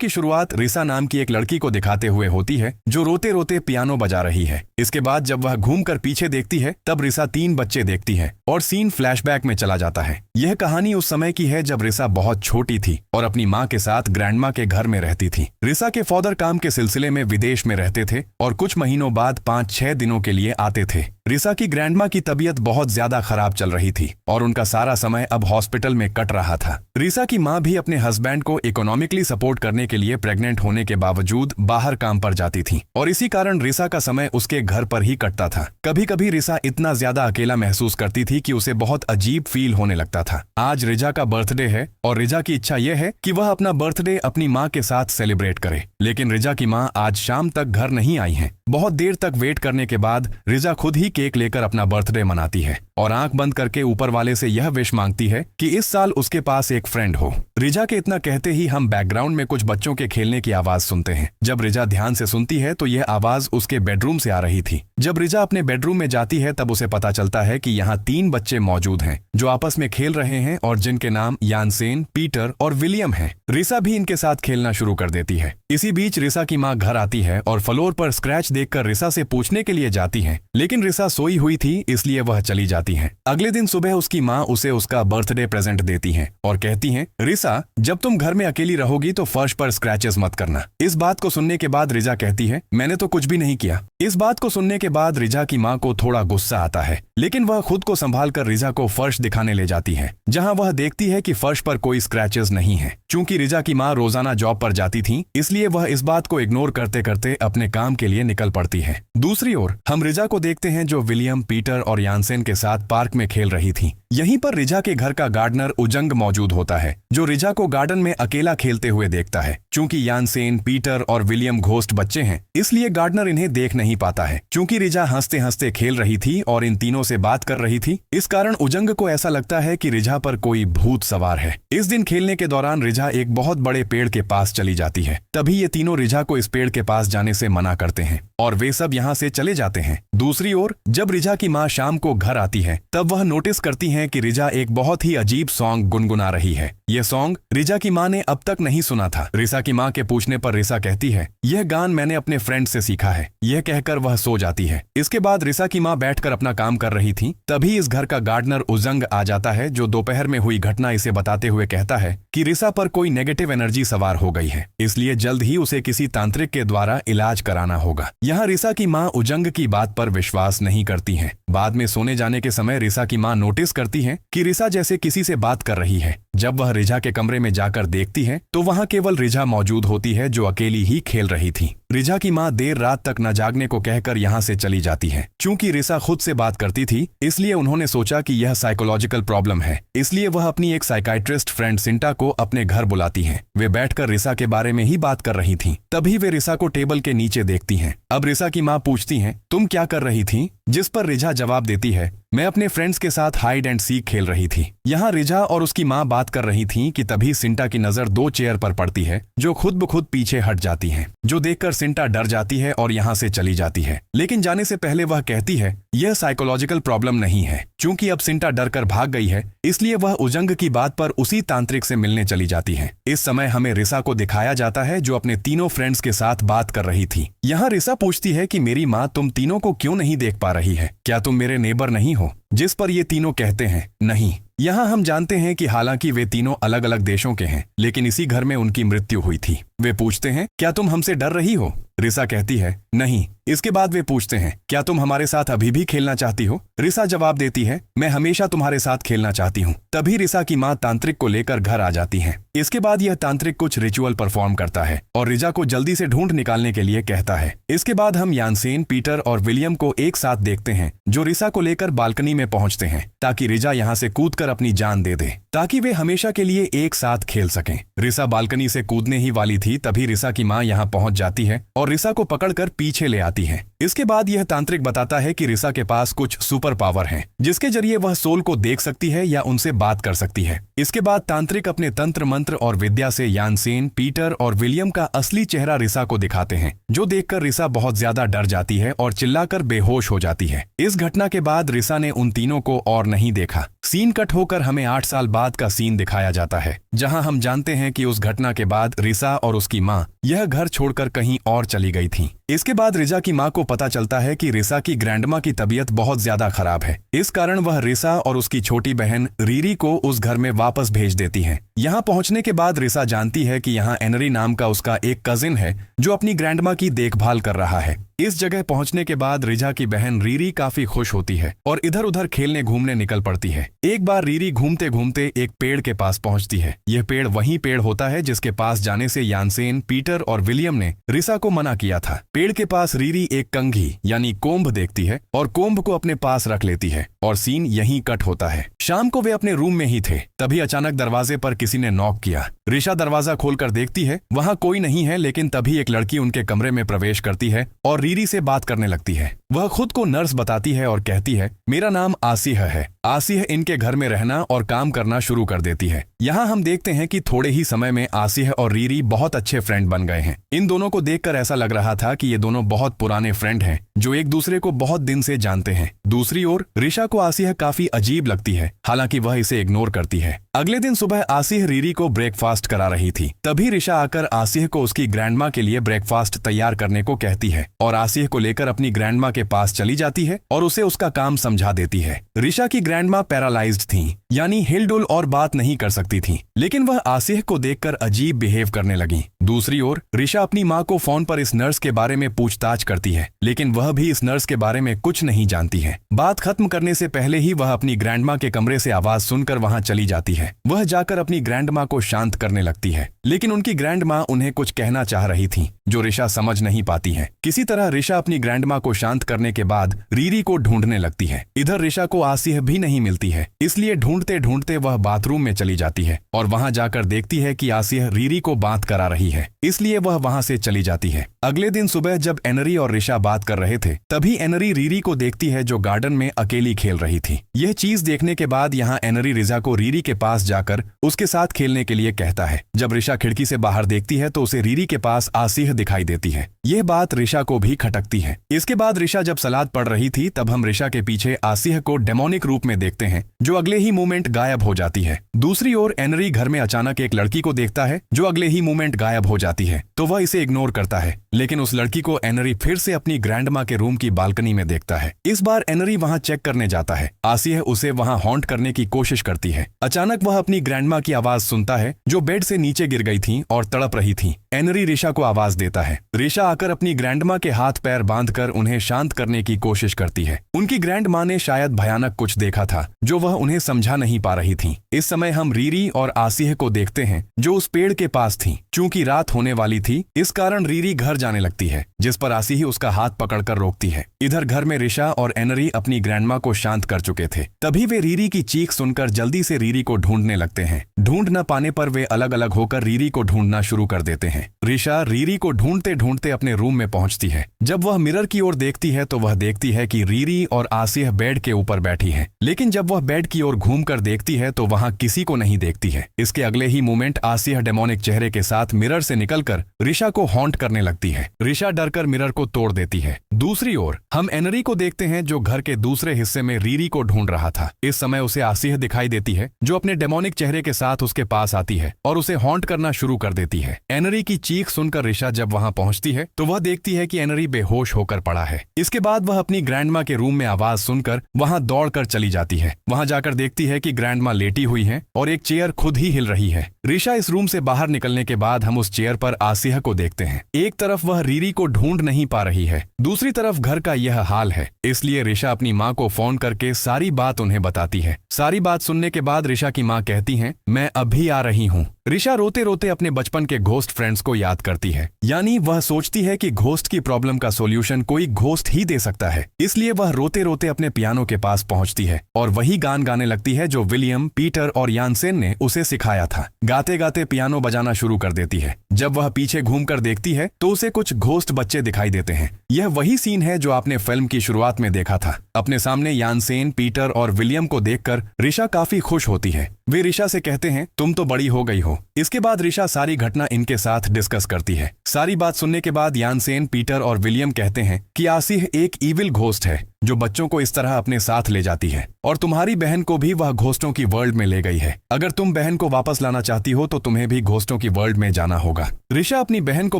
की शुरुआत रिसा नाम की एक लड़की को दिखाते हुए होती है जो रोते रोते पियानो बजा रही है। इसके बाद जब वह घूमकर पीछे देखती है तब रिसा 3 बच्चे देखती है और सीन फ्लैशबैक में चला जाता है। यह कहानी उस समय की है जब रिसा बहुत छोटी थी और अपनी माँ के साथ ग्रैंडमा के घर में रहती थी। रिसा के फादर काम के सिलसिले में विदेश में रहते थे और कुछ महीनों बाद 5-6 दिनों के लिए आते थे। रिसा की ग्रैंडमा की तबीयत बहुत ज्यादा खराब चल रही थी और उनका सारा समय अब हॉस्पिटल में कट रहा था। रिसा की माँ भी अपने हस्बैंड को इकोनॉमिकली सपोर्ट करने के लिए प्रेग्नेंट होने के बावजूद बाहर काम पर जाती थी और इसी कारण रिसा का समय उसके घर पर ही कटता था। कभी कभी रिसा इतना ज्यादा अकेला महसूस करती थी कि उसे बहुत अजीब फील होने लगता था। आज रिजा का बर्थडे है और रिजा की इच्छा यह है कि वह अपना बर्थडे अपनी माँ के साथ सेलिब्रेट करे, लेकिन रिजा की माँ आज शाम तक घर नहीं आई है। बहुत देर तक वेट करने के बाद रिजा खुद ही केक लेकर अपना बर्थडे मनाती है और आंख बंद करके ऊपर वाले से यह विश मांगती है कि इस साल उसके पास एक फ्रेंड हो। रिजा के इतना कहते ही हम बैकग्राउंड में कुछ बच्चों के खेलने की आवाज सुनते हैं। जब रिजा ध्यान से सुनती है तो यह आवाज उसके बेडरूम से आ रही थी। जब रिजा अपने बेडरूम में जाती है तब उसे पता चलता है कि यहाँ 3 बच्चे मौजूद हैं जो आपस में खेल रहे हैं और जिनके नाम यानसेन, पीटर और विलियम हैं। रिसा भी इनके साथ खेलना शुरू कर देती है। इसी बीच रिसा की माँ घर आती है और फ्लोर पर स्क्रैच देखकर रिसा से पूछने के लिए जाती है, लेकिन रिसा सोई हुई थी इसलिए वह चली जाती है। अगले दिन सुबह उसकी माँ उसे उसका बर्थडे प्रेजेंट देती है और कहती है, रिसा जब तुम घर में अकेली रहोगी तो फर्श पर स्क्रैचेस मत करना। इस बात को सुनने के बाद रिजा कहती है, मैंने तो कुछ भी नहीं किया। इस बात को सुनने के बाद रिजा की माँ को थोड़ा गुस्सा आता है, लेकिन वह खुद को संभाल कर रिजा को फर्श दिखाने ले जाती है, जहाँ वह देखती है कि फर्श पर कोई स्क्रैचेस नहीं है। चूंकि रिजा की माँ रोजाना जॉब पर जाती थी इसलिए वह इस बात को इग्नोर करते करते अपने काम के लिए निकल पड़ती है। दूसरी ओर हम रिजा को देखते हैं जो विलियम, पीटर और यानसेन के साथ पार्क में खेल रही थी। यहीं पर रिजा के घर का गार्डनर उजंग मौजूद होता है जो रिजा को गार्डन में अकेला खेलते हुए देखता है। चूंकि यानसेन, पीटर और विलियम घोस्ट बच्चे हैं इसलिए गार्डनर इन्हें देख नहीं पाता है। चूंकि रिजा हंसते हंसते खेल रही थी और इन तीनों से बात कर रही थी, इस कारण उजंग को ऐसा लगता है कि रिजा पर कोई भूत सवार है। इस दिन खेलने के दौरान रिजा एक बहुत बड़े पेड़ के पास चली जाती है। तभी ये तीनों रिजा को इस पेड़ के पास जाने से मना करते हैं और वे सब यहाँ से चले जाते हैं। दूसरी ओर जब रिजा की माँ शाम को घर आती है तब वह नोटिस करती हैं कि रिजा एक बहुत ही अजीब सॉन्ग गुनगुना रही है। यह सॉन्ग रिजा की माँ ने अब तक नहीं सुना था। रिजा की माँ के पूछने पर रिजा कहती है, यह गान मैंने अपने फ्रेंड से सीखा है। यह कहकर वह सो जाती है। इसके बाद रिजा की माँ बैठकर अपना काम कर रही थी, तभी इस घर का गार्डनर उजंग आ जाता है जो दोपहर में हुई घटना इसे बताते हुए कहता है कि रिसा पर कोई नेगेटिव एनर्जी सवार हो गई है, इसलिए जल्द ही उसे किसी तांत्रिक के द्वारा इलाज कराना होगा। यहाँ रिसा की माँ उजंग की बात पर विश्वास नहीं करती है। बाद में सोने जाने के समय रिसा की माँ नोटिस करती है कि रिसा जैसे किसी से बात कर रही है। जब वह रिजा के कमरे में जाकर देखती है तो वहाँ केवल रिजा मौजूद होती है जो अकेली ही खेल रही थी। रिजा की माँ देर रात तक न जागने को कहकर यहाँ से चली जाती है। चूंकि रिसा खुद से बात करती थी इसलिए उन्होंने सोचा कि यह साइकोलॉजिकल प्रॉब्लम है, इसलिए वह अपनी एक साइकाइट्रिस्ट फ्रेंड सिंटा को अपने घर बुलाती हैं। वे बैठकर रिसा के बारे में ही बात कर रही थीं। तभी वे रिसा को टेबल के नीचे देखती हैं। अब रिसा की माँ पूछती हैं, तुम क्या कर रही थी? जिस पर रिजा जवाब देती है, मैं अपने फ्रेंड्स के साथ हाइड एंड सीक खेल रही थी। यहाँ रिजा और उसकी माँ बात कर रही थी कि तभी सिंटा की नजर 2 चेयर पर पड़ती है जो खुद ब खुद पीछे हट जाती हैं, जो देखकर सिंटा डर जाती है और यहाँ से चली जाती है। लेकिन जाने से पहले वह कहती है, यह साइकोलॉजिकल प्रॉब्लम नहीं है। चूंकि अब सिंटा डर कर भाग गई है इसलिए वह उजंग की बात पर उसी तांत्रिक से मिलने चली जाती है। इस समय हमें रिसा को दिखाया जाता है जो अपने तीनों फ्रेंड्स के साथ बात कर रही थी। यहाँ रिसा पूछती है कि मेरी माँ तुम तीनों को क्यों नहीं देख पा रही है? क्या तुम मेरे नेबर नहीं हो? जिस पर ये तीनों कहते हैं, नहीं। यहाँ हम जानते हैं कि हालांकि वे तीनों अलग अलग देशों के हैं लेकिन इसी घर में उनकी मृत्यु हुई थी। वे पूछते हैं, क्या तुम हमसे डर रही हो? रिसा कहती है, नहीं। इसके बाद वे पूछते हैं, क्या तुम हमारे साथ अभी भी खेलना चाहती हो? रिसा जवाब देती है, मैं हमेशा तुम्हारे साथ खेलना चाहती हूँ। तभी रिसा की माँ तांत्रिक को लेकर घर आ जाती है। इसके बाद यह तांत्रिक कुछ रिचुअल परफॉर्म करता है और रिजा को जल्दी से ढूंढ निकालने के लिए कहता है। इसके बाद हम यानसेन, पीटर और विलियम को एक साथ देखते हैं जो रिसा को लेकर बालकनी में पहुंचते हैं ताकि रिजा यहाँ से कूदकर अपनी जान दे दे, ताकि वे हमेशा के लिए एक साथ खेल सकें। रिसा बालकनी से कूदने ही वाली थी तभी रिसा की माँ यहाँ पहुंच जाती है और रिसा को पकड़कर पीछे ले आती है। इसके बाद यह तांत्रिक बताता है कि रिसा के पास कुछ सुपर सुपर पावर है जिसके जरिए वह सोल को देख सकती है या उनसे बात कर सकती है। इसके बाद तांत्रिक अपने तंत्र मंत्र और विद्या से यानसेन, पीटर और विलियम का असली चेहरा रिसा को दिखाते हैं, जो देखकर रिसा बहुत ज्यादा डर जाती है और चिल्लाकर बेहोश हो जाती है। इस घटना के बाद रिसा ने उन तीनों को और नहीं देखा। सीन कट होकर हमें 8 साल बाद का सीन दिखाया जाता है, जहां हम जानते हैं कि उस घटना के बाद रिसा और उसकी मां यह घर छोड़कर कहीं और चली गई थी। इसके बाद रिजा की मां को पता चलता है कि रिसा की ग्रैंडमा की तबीयत बहुत ज्यादा खराब है। इस कारण वह रिसा और उसकी छोटी बहन रीरी को उस घर में वापस भेज देती है। यहाँ पहुंचने के बाद रिसा जानती है कि यहाँ एनरी नाम का उसका एक कजिन है जो अपनी ग्रैंडमा की देखभाल कर रहा है। इस जगह पहुंचने के बाद रिजा की बहन रीरी काफी खुश होती है और इधर उधर खेलने घूमने निकल पड़ती है। एक बार रीरी घूमते घूमते एक पेड़ के पास पहुंचती है। यह पेड़ वही पेड़ होता है जिसके पास जाने से यानसेन, पीटर और विलियम ने रिसा को मना किया था। पेड़ के पास रीरी एक कंघी यानी कोम्ब देखती है और कोम्ब को अपने पास रख लेती है और सीन यहीं कट होता है। शाम को वे अपने रूम में ही थे, तभी अचानक दरवाजे पर किसी ने नॉक किया। रिशा दरवाजा खोलकर देखती है, वहां कोई नहीं है, लेकिन तभी एक लड़की उनके कमरे में प्रवेश करती है और रीरी से बात करने लगती है। वह खुद को नर्स बताती है और कहती है, मेरा नाम आसिह है। आसिह इनके घर में रहना और काम करना शुरू कर देती है। यहाँ हम देखते हैं कि थोड़े ही समय में आसिह और रीरी बहुत अच्छे फ्रेंड बन गए हैं। इन दोनों को देखकर ऐसा लग रहा था कि ये दोनों बहुत पुराने फ्रेंड हैं जो एक दूसरे को बहुत दिन से जानते हैं। दूसरी ओर रिशा को आसिह काफी अजीब लगती है, हालांकि वह इसे इग्नोर करती है। अगले दिन सुबह आसिह रीरी को ब्रेकफास्ट करा रही थी, तभी रिशा आकर आसिह को उसकी ग्रैंडमा के लिए ब्रेकफास्ट तैयार करने को कहती है और आसिह को लेकर अपनी ग्रैंडमा के पास चली जाती है और उसे उसका काम समझा देती है। रिशा की ग्रैंडमा पैरालाइज्ड थी, यानी हिलडुल और बात नहीं कर सकती थी, लेकिन वह आसिह को देखकर अजीब बिहेव करने लगी। दूसरी ओर रिशा अपनी माँ को फोन पर इस नर्स के बारे में पूछताछ करती है, लेकिन वह भी इस नर्स के बारे में कुछ नहीं जानती है। बात खत्म करने से पहले ही वह अपनी ग्रैंडमा के कमरे से आवाज सुनकर वहां चली जाती है। वह जाकर अपनी ग्रैंडमा को शांत करने लगती है, लेकिन उनकी ग्रैंडमा उन्हें कुछ कहना चाह रही थी जो रिशा समझ नहीं पाती है। किसी तरह रिशा अपनी ग्रैंडमा को शांत करने के बाद रीरी को ढूंढने लगती है। इधर रिशा को आसिह भी नहीं मिलती है, इसलिए ढूंढते ढूंढते वह बाथरूम में चली जाती है और वहां जाकर देखती है कि आसिह रीरी को बात करा रही है, इसलिए वह वहां से चली जाती है। अगले दिन सुबह जब एनरी और रिशा बात कर रहे थे, तभी एनरी रीरी को देखती है जो गार्डन में अकेली खेल रही थी। यह चीज देखने के बाद यहाँ एनरी रिजा को रीरी के पास जाकर उसके साथ खेलने के लिए कहता है। जब रिशा खिड़की से बाहर देखती है तो उसे रीरी के पास आसिह दिखाई देती है। यह बात रिशा को भी खटकती है। इसके बाद रिशा जब सलाद पढ़ रही थी, तब हम रिशा के पीछे आसिह को डेमोनिक रूप में देखते हैं, जो अगले ही मोमेंट गायब हो जाती है। दूसरी ओर एनरी घर में अचानक एक लड़की को देखता है जो अगले ही मोमेंट गायब हो जाती है, तो वह इसे इग्नोर करता है, लेकिन उस लड़की को एनरी फिर से अपनी ग्रैंडमा के रूम की बालकनी में देखता है। इस बार एनरी वहां चेक करने जाता है। आसिह उसे वहां हॉन्ट करने की कोशिश करती है। अचानक वह अपनी ग्रैंडमा की आवाज सुनता है जो बेड से नीचे गिर गई थी और तड़प रही थी। एनरी रिशा को आवाज देता है। रिशा आकर अपनी ग्रैंडमा के हाथ पैर बांधकर उन्हें शांत करने की कोशिश करती है। उनकी ग्रैंडमा ने शायद भयानक कुछ देखा था जो वह उन्हें समझा नहीं पा रही थी। इस समय हम रीरी और आसिह को देखते हैं जो उस पेड़ के पास थी। चूंकि रात होने वाली थी, इस कारण रीरी घर जाने लगती है, जिस पर आसिह उसका हाथ पकड़कर रोकती है। इधर घर में रिशा और एनरी अपनी ग्रैंडमा को शांत कर चुके थे। तभी वे रीरी की चीख सुनकर जल्दी से रीरी को ढूंढने लगते हैं। ढूंढ न पाने पर वे अलग अलग होकर रीरी को ढूंढना शुरू कर देते हैं। रिशा रीरी को ढूंढते ढूंढते अपने रूम में पहुंचती है। जब वह मिरर की ओर देखती है तो वह देखती है कि रीरी और आसिह बेड के ऊपर बैठी है, लेकिन जब वह बेड की ओर घूमकर देखती है तो वहां किसी को नहीं देखती है। इसके अगले ही मोमेंट आसिह डेमोनिक चेहरे के साथ मिरर से निकलकर रिशा को हॉन्ट करने लगती है। रिशा डरकर मिरर को तोड़ देती है। दूसरी ओर हम एनरी को देखते हैं जो घर के दूसरे हिस्से में रीरी को ढूंढ रहा था। इस समय उसे आसिह दिखाई देती है जो अपने डेमोनिक चेहरे के साथ उसके पास आती है और उसे हॉन्ट करना शुरू कर देती है। एनरी की चीख सुनकर रिशा जब वहां पहुंचती है तो वह देखती है कि एनरी बेहोश होकर पड़ा है। इसके बाद वह अपनी ग्रैंडमा के रूम में आवाज सुनकर वहां दौड़कर चली जाती है। वहां जाकर देखती है कि ग्रैंडमा लेटी हुई है और एक चेयर खुद ही हिल रही है। रिशा इस रूम से बाहर निकलने के बाद हम उस चेयर पर आसिह को देखते हैं। एक तरफ वह रीरी को ढूंढ नहीं पा रही है, दूसरी तरफ घर का यह हाल है, इसलिए रिशा अपनी माँ को फोन करके सारी बात उन्हें बताती है। सारी बात सुनने के बाद रिशा की माँ कहती हैं, मैं अभी आ रही हूँ। रिशा रोते रोते अपने बचपन के घोस्ट फ्रेंड्स को याद करती है, यानी वह सोचती है कि घोस्ट की प्रॉब्लम का सॉल्यूशन कोई घोस्ट ही दे सकता है। इसलिए वह रोते रोते अपने पियानो के पास पहुंचती है और वही गान गाने लगती है जो विलियम, पीटर और यानसेन ने उसे सिखाया था। गाते गाते पियानो बजाना शुरू कर देती है। जब वह पीछे घूमकर देखती है तो उसे कुछ घोस्ट बच्चे दिखाई देते हैं। यह वही सीन है जो आपने फिल्म की शुरुआत में देखा था। अपने सामने यानसेन, पीटर और विलियम को देखकर रिशा काफी खुश होती है। वे रिशा से कहते हैं, तुम तो बड़ी हो गई हो। इसके बाद रिशा सारी घटना इनके साथ डिस्कस करती है। सारी बात सुनने के बाद यानसेन, पीटर और विलियम कहते हैं कि आसिह एक इविल घोस्ट है जो बच्चों को इस तरह अपने साथ ले जाती है, और तुम्हारी बहन को भी वह घोस्टों की वर्ल्ड में ले गई है। अगर तुम बहन को वापस लाना चाहती हो तो तुम्हें भी घोस्टों की वर्ल्ड में जाना होगा। रिशा अपनी बहन को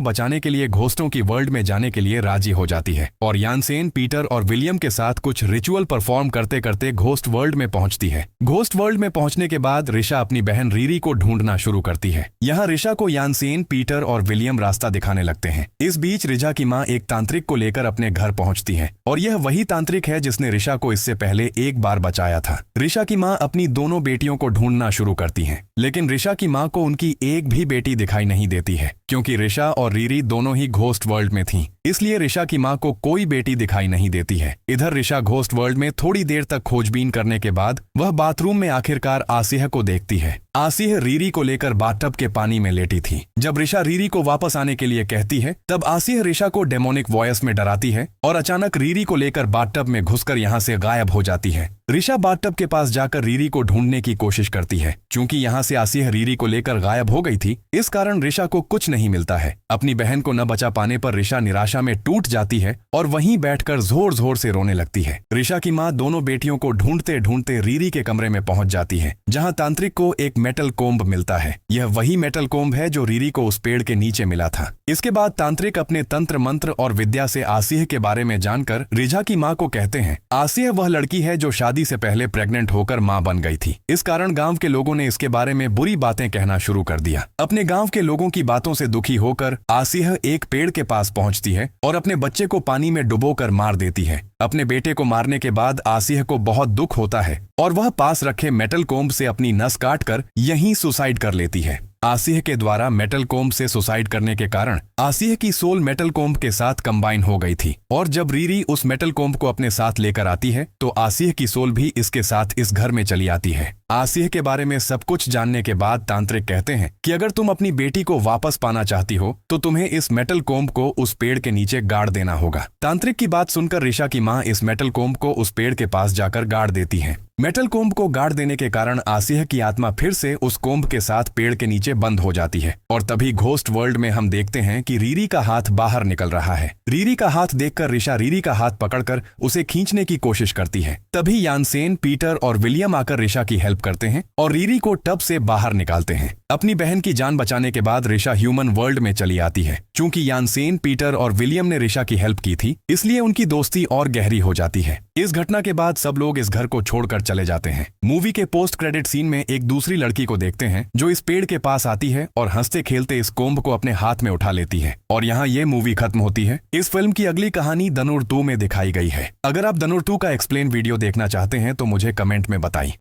बचाने के लिए घोस्टों की वर्ल्ड में जाने के लिए राजी हो जाती है और यानसेन, पीटर और विलियम के साथ कुछ रिचुअल परफॉर्म करते करते घोस्ट वर्ल्ड में पहुंचती है। घोस्ट वर्ल्ड में पहुंचने के बाद रिशा अपनी बहन रीरी को ढूंढना शुरू करती है। यहाँ रिशा को यानसेन, पीटर और विलियम रास्ता दिखाने लगते हैं। इस बीच रिशा की माँ एक तांत्रिक को लेकर अपने घर पहुंचती है और यह वही तांत्रिक है जिसने रिशा को इससे पहले एक बार बचाया था। रिशा की माँ अपनी दोनों बेटियों को ढूंढना शुरू करती हैं, लेकिन रिशा की माँ को उनकी एक भी बेटी दिखाई नहीं देती है, क्योंकि रिशा और रीरी दोनों ही घोस्ट वर्ल्ड में थीं। इसलिए रिशा की माँ को कोई बेटी दिखाई नहीं देती है। इधर रिशा घोस्ट वर्ल्ड में थोड़ी देर तक खोजबीन करने के बाद वह बाथरूम में आखिरकार आसिह को देखती है। आसिह रीरी को लेकर बाथटब के पानी में लेटी थी। जब रिशा रीरी को वापस आने के लिए कहती है, तब आसिह रिशा को डेमोनिक वॉयस में डराती है और अचानक रीरी को लेकर बाथटब में घुसकर यहाँ से गायब हो जाती है। रिशा बाथटब के पास जाकर रीरी को ढूंढने की कोशिश करती है। चूंकि यहाँ से आसिह रीरी को लेकर गायब हो गई थी, इस कारण रिशा को कुछ नहीं मिलता है। अपनी बहन को न बचा पाने पर रिशा निराशा में टूट जाती है और वहीं बैठकर जोर जोर से रोने लगती है। रिशा की माँ दोनों बेटियों को ढूंढते ढूंढते रीरी के कमरे में पहुंच जाती है, जहाँ तांत्रिक को एक मेटल कोम्ब मिलता है। यह वही मेटल कोम्ब है जो रीरी को उस पेड़ के नीचे मिला था। इसके बाद तांत्रिक अपने तंत्र मंत्र और विद्या से आसिह के बारे में जानकर रिशा की माँ को कहते हैं, आसिह वह लड़की है जो शादी से पहले प्रेग्नेंट होकर माँ बन गई थी। इस कारण गांव के लोगों ने इसके बारे में बुरी बातें कहना शुरू कर दिया। अपने गांव के लोगों की बातों से दुखी होकर आसिह एक पेड़ के पास पहुंचती है और अपने बच्चे को पानी में डुबोकर मार देती है। अपने बेटे को मारने के बाद आसिह को बहुत दुख होता है और वह पास रखे मेटल कोम्ब से अपनी नस काटकर यहीं सुसाइड कर लेती है। आसिह के द्वारा मेटल कोम्ब से सुसाइड करने के कारण आसिह की सोल मेटल कोम्ब के साथ कंबाइन हो गई थी, और जब रीरी उस मेटल कोम्ब को अपने साथ लेकर आती है तो आसिह की सोल भी इसके साथ इस घर में चली आती है। आसिह के बारे में सब कुछ जानने के बाद तांत्रिक कहते हैं कि अगर तुम अपनी बेटी को वापस पाना चाहती हो तो तुम्हें इस मेटल कोम्ब को उस पेड़ के नीचे गाड़ देना होगा। तांत्रिक की बात सुनकर रिशा की माँ इस मेटल कोम्ब को उस पेड़ के पास जाकर गाड़ देती है। मेटल कोम्ब को गाड़ देने के कारण आसिह की आत्मा फिर से उस कोम्ब के साथ पेड़ के नीचे बंद हो जाती है, और तभी घोस्ट वर्ल्ड में हम देखते हैं कि रीरी का हाथ बाहर निकल रहा है। रीरी का हाथ देखकर रिशा रीरी का हाथ पकड़कर उसे खींचने की कोशिश करती है। तभी यानसेन, पीटर और विलियम आकर रिशा की हेल्प करते हैं और रीरी को टब से बाहर निकालते हैं। अपनी बहन की जान बचाने के बाद रिशा ह्यूमन वर्ल्ड में चली आती है। चूंकि यानसेन, पीटर और विलियम ने रिशा की हेल्प की थी, इसलिए उनकी दोस्ती और गहरी हो जाती है। इस घटना के बाद सब लोग इस घर को छोड़कर चले जाते हैं। मूवी के पोस्ट क्रेडिट सीन में एक दूसरी लड़की को देखते हैं जो इस पेड़ के पास आती है और हंसते खेलते इस कोम्ब को अपने हाथ में उठा लेती है, और यहाँ ये मूवी खत्म होती है। इस फिल्म की अगली कहानी धनुर 2 में दिखाई गई है। अगर आप धनुर 2 का एक्सप्लेन वीडियो देखना चाहते हैं तो मुझे कमेंट में बताइए।